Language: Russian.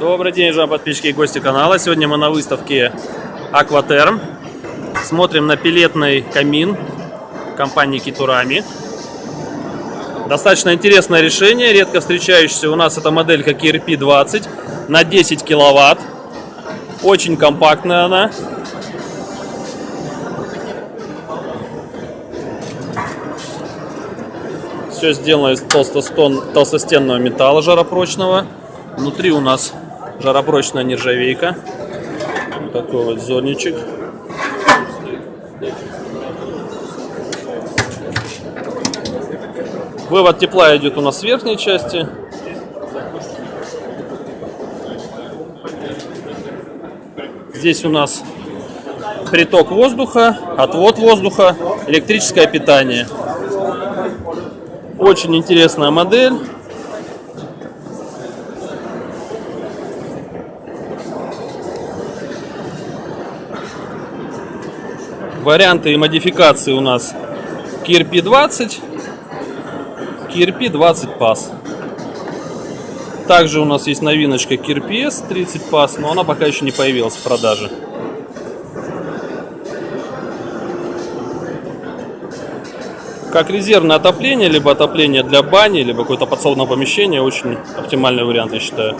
Добрый день, уважаемые подписчики и гости канала. Сегодня мы на выставке Aquaterm. Смотрим на пеллетный камин компании Kiturami. Достаточно интересное решение, редко встречающееся. У нас эта моделька KRP-20 на 10 киловатт. Очень компактная она. Все сделано из толстостенного металла жаропрочного. Внутри у нас жаропрочная нержавейка. Вот такой вот зонничек. Вывод тепла идет у нас с верхней части. Здесь у нас приток воздуха, отвод воздуха, электрическое питание. Очень интересная модель. Варианты и модификации у нас KRP-20, KRP-20 PAS. Также у нас есть новиночка KRP-S 30 PAS, но она пока еще не появилась в продаже. Как резервное отопление, либо отопление для бани, либо какое-то подсобное помещение, очень оптимальный вариант, я считаю.